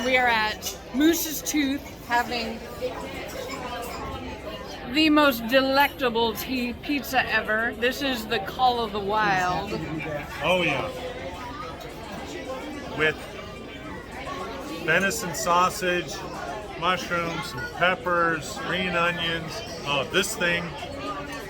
and we are at Moose's Tooth having the most delectable pizza ever. This is the Call of the Wild. Oh yeah. With venison sausage, mushrooms, peppers, green onions. Oh, this thing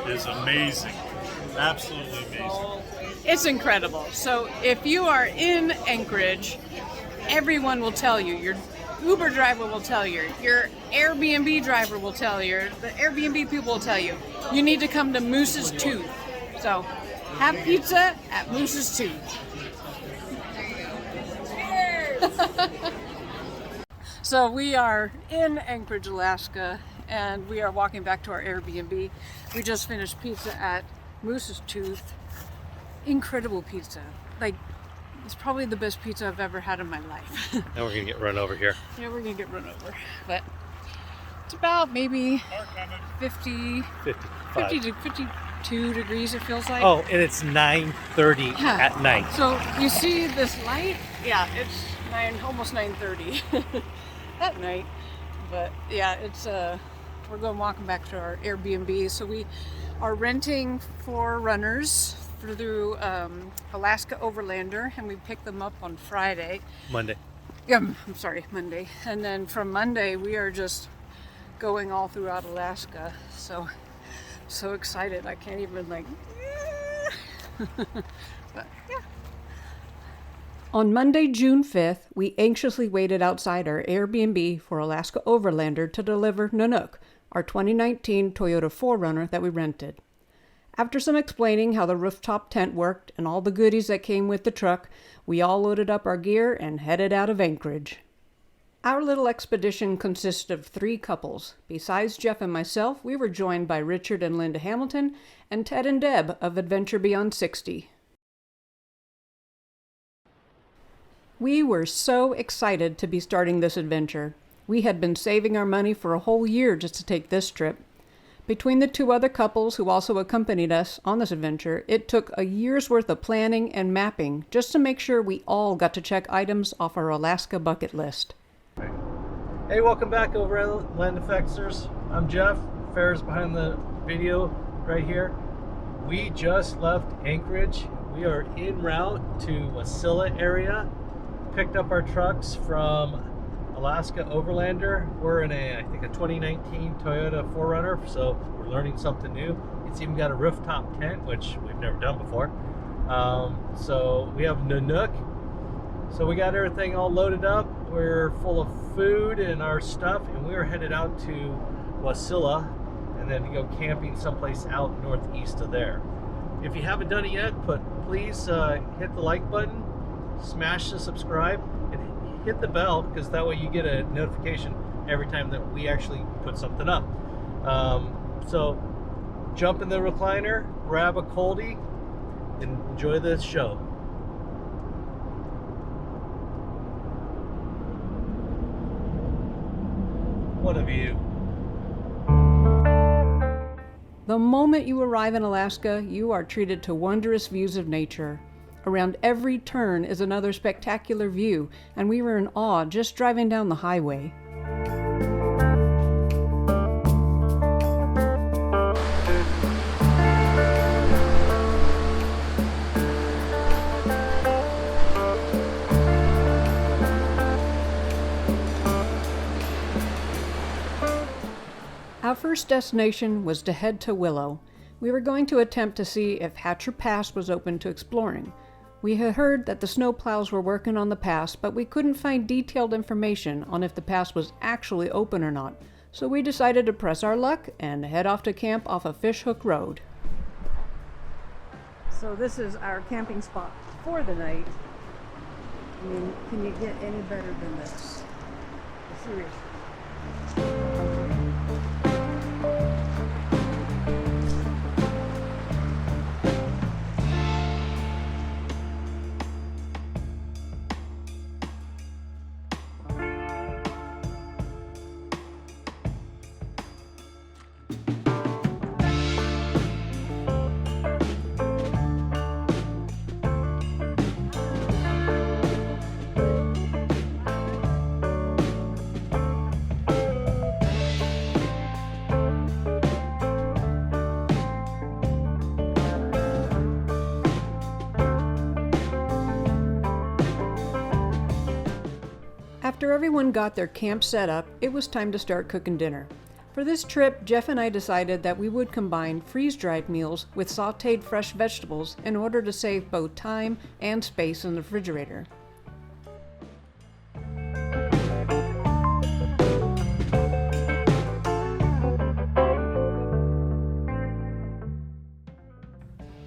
is amazing. Absolutely amazing. It's incredible. So if you are in Anchorage, everyone will tell you. Your Uber driver will tell you. Your Airbnb driver will tell you. The Airbnb people will tell you. You need to come to Moose's Tooth. So have pizza at Moose's Tooth. So we are in Anchorage, Alaska, and we are walking back to our Airbnb. We just finished pizza at Moose's Tooth. Incredible pizza. Like, it's probably the best pizza I've ever had in my life. Now we're gonna get run over here. Yeah, we're gonna get run over. But it's about maybe 50 to 52 degrees, it feels like. Oh, and it's 9:30 at night. So you see this light? Yeah, it's almost 9:30 at night. But yeah, it's we're going walking back to our Airbnb. So we are renting 4 runners through Alaska Overlander, and we picked them up on Friday. Monday. Yeah, I'm sorry, Monday. And then from Monday, we are just going all throughout Alaska. So excited. I can't even but yeah. On Monday, June 5th, we anxiously waited outside our Airbnb for Alaska Overlander to deliver Nanook, our 2019 Toyota 4Runner that we rented. After some explaining how the rooftop tent worked and all the goodies that came with the truck, we all loaded up our gear and headed out of Anchorage. Our little expedition consisted of 3 couples. Besides Jeff and myself, we were joined by Richard and Linda Hamilton and Ted and Deb of Adventure Beyond 60. We were so excited to be starting this adventure. We had been saving our money for a whole year just to take this trip. Between the 2 other couples who also accompanied us on this adventure, it took a year's worth of planning and mapping just to make sure we all got to check items off our Alaska bucket list. Hey, welcome back over Land Effectors. I'm Jeff. Farrah's behind the video right here. We just left Anchorage. We are en route to Wasilla area. Picked up our trucks from Alaska Overlander. We're in I think a 2019 Toyota 4Runner, so we're learning something new. It's even got a rooftop tent, which we've never done before. So we have Nanook. So we got everything all loaded up. We're full of food and our stuff, and we are headed out to Wasilla and then to go camping someplace out northeast of there. If you haven't done it yet, please hit the like button, smash the subscribe, and hit the bell, because that way you get a notification every time that we actually put something up. So jump in the recliner, grab a coldie, and enjoy this show. What a view. The moment you arrive in Alaska, you are treated to wondrous views of nature. Around every turn is another spectacular view, and we were in awe just driving down the highway. Our first destination was to head to Willow. We were going to attempt to see if Hatcher Pass was open to exploring. We had heard that the snowplows were working on the pass, but we couldn't find detailed information on if the pass was actually open or not, so we decided to press our luck and head off to camp off of Fishhook Road. So this is our camping spot for the night. I mean, can you get any better than this? Seriously. After everyone got their camp set up, it was time to start cooking dinner. For this trip, Jeff and I decided that we would combine freeze-dried meals with sautéed fresh vegetables in order to save both time and space in the refrigerator.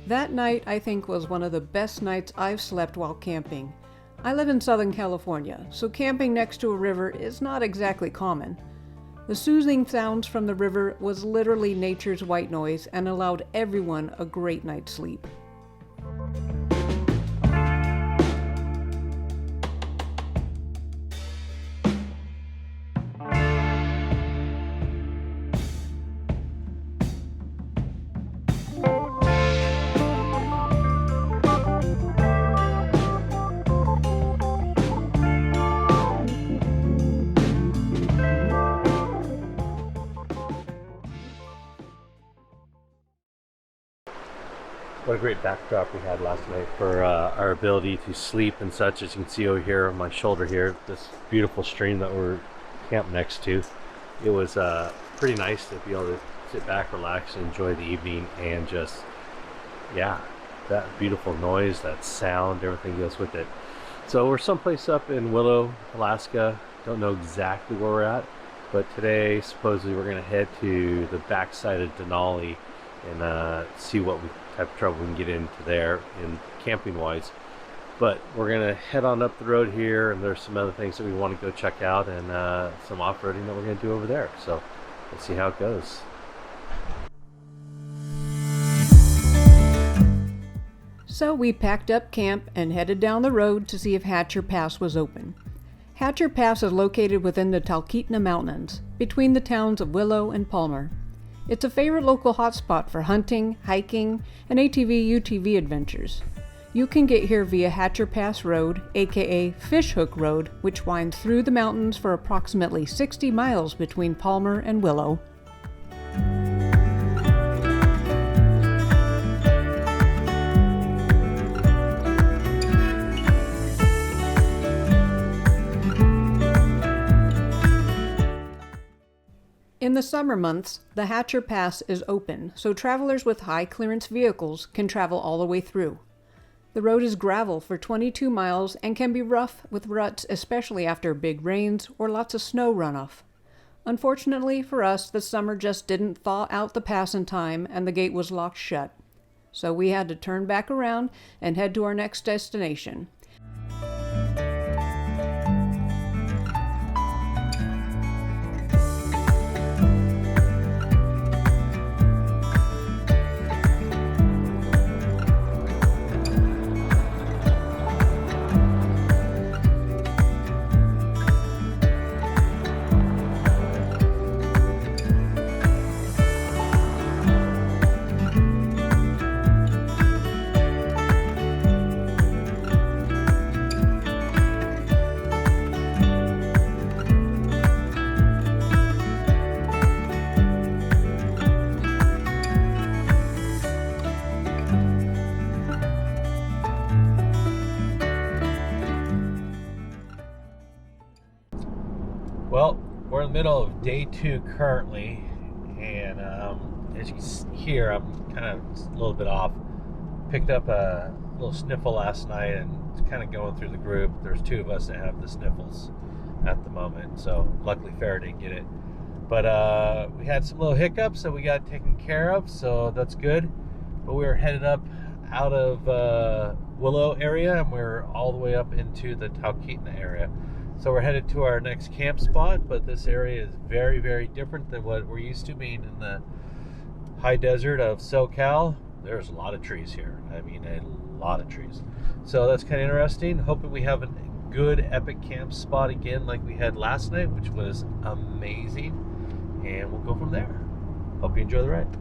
That night, I think, was one of the best nights I've slept while camping. I live in Southern California, so camping next to a river is not exactly common. The soothing sounds from the river was literally nature's white noise and allowed everyone a great night's sleep. What a great backdrop we had last night for our ability to sleep and such. As you can see over here on my shoulder here, this beautiful stream that we're camped next to. It was pretty nice to be able to sit back, relax, and enjoy the evening, and just, yeah, that beautiful noise, that sound, everything goes with it. So we're someplace up in Willow, Alaska. Don't know exactly where we're at, but today supposedly we're going to head to the backside of Denali and see what type of trouble we can get into there in camping wise. But we're gonna head on up the road here, and there's some other things that we want to go check out, and some off-roading that we're gonna do over there. So let's see how it goes. So we packed up camp and headed down the road to see if Hatcher Pass was open. Hatcher Pass is located within the Talkeetna Mountains, between the towns of Willow and Palmer. It's a favorite local hotspot for hunting, hiking, and ATV/UTV adventures. You can get here via Hatcher Pass Road, aka Fishhook Road, which winds through the mountains for approximately 60 miles between Palmer and Willow. In the summer months, the Hatcher Pass is open, so travelers with high clearance vehicles can travel all the way through. The road is gravel for 22 miles and can be rough with ruts, especially after big rains or lots of snow runoff. Unfortunately for us, the summer just didn't thaw out the pass in time and the gate was locked shut. So we had to turn back around and head to our next destination. Well, we're in the middle of day 2 currently, and as you can hear, I'm kind of a little bit off. Picked up a little sniffle last night, and it's kind of going through the group. There's 2 of us that have the sniffles at the moment, so luckily Farrah didn't get it. But we had some little hiccups that we got taken care of, so that's good. But we were headed up out of Willow area, and we're all the way up into the Talkeetna area. So we're headed to our next camp spot, but this area is very, very different than what we're used to being in the high desert of SoCal. There's a lot of trees here. I mean, a lot of trees. So that's kind of interesting. Hoping we have a good epic camp spot again like we had last night, which was amazing. And we'll go from there. Hope you enjoy the ride.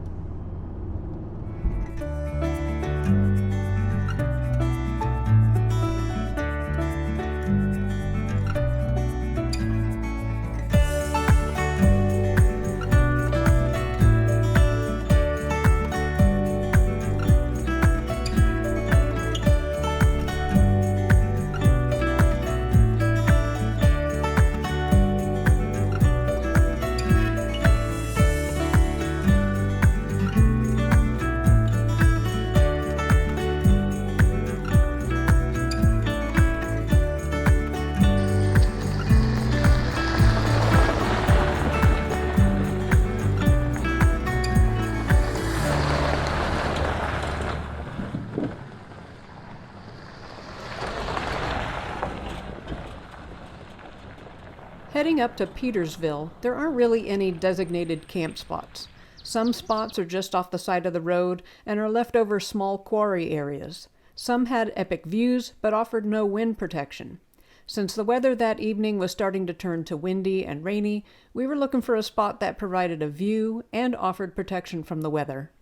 Heading up to Petersville, there aren't really any designated camp spots. Some spots are just off the side of the road and are leftover small quarry areas. Some had epic views, but offered no wind protection. Since the weather that evening was starting to turn to windy and rainy, we were looking for a spot that provided a view and offered protection from the weather.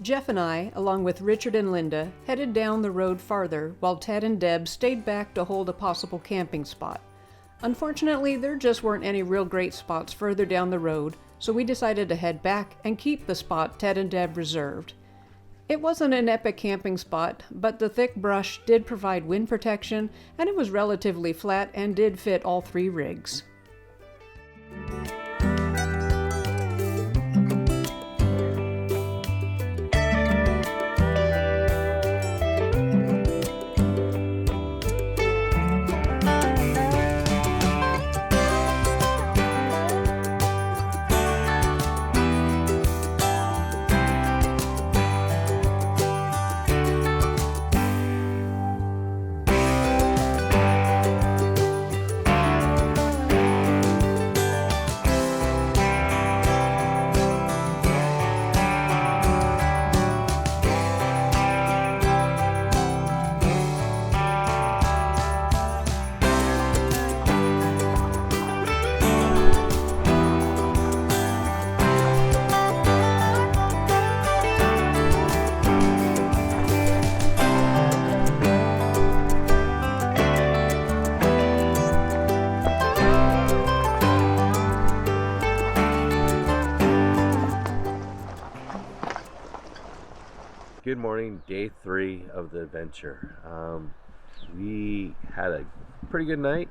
Jeff and I, along with Richard and Linda, headed down the road farther while Ted and Deb stayed back to hold a possible camping spot. Unfortunately, there just weren't any real great spots further down the road, so we decided to head back and keep the spot Ted and Deb reserved. It wasn't an epic camping spot, but the thick brush did provide wind protection, and it was relatively flat and did fit all 3 rigs. Good morning, day 3 of the adventure. We had a pretty good night.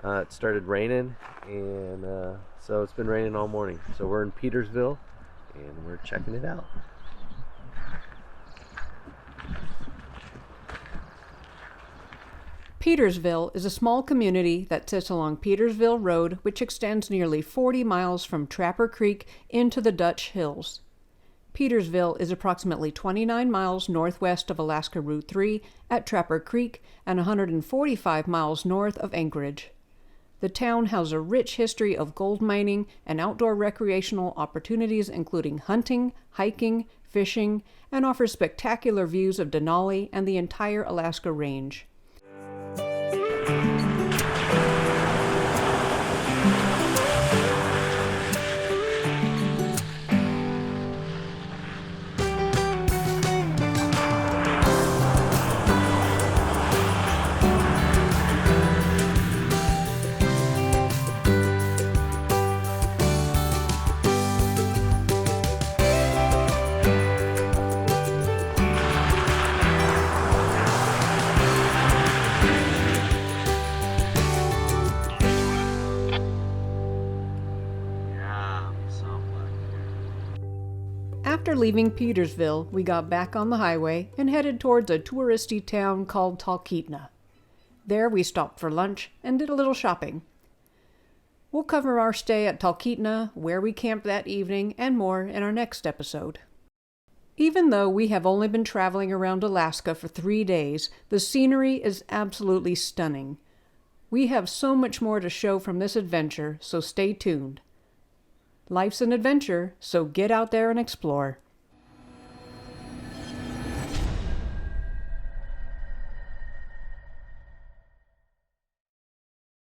It started raining, and so it's been raining all morning. So we're in Petersville, and we're checking it out. Petersville is a small community that sits along Petersville Road, which extends nearly 40 miles from Trapper Creek into the Dutch Hills. Petersville is approximately 29 miles northwest of Alaska Route 3 at Trapper Creek and 145 miles north of Anchorage. The town has a rich history of gold mining and outdoor recreational opportunities including hunting, hiking, fishing, and offers spectacular views of Denali and the entire Alaska Range. After leaving Petersville, we got back on the highway and headed towards a touristy town called Talkeetna. There we stopped for lunch and did a little shopping. We'll cover our stay at Talkeetna, where we camped that evening, and more in our next episode. Even though we have only been traveling around Alaska for 3 days, the scenery is absolutely stunning. We have so much more to show from this adventure, so stay tuned. Life's an adventure, so get out there and explore.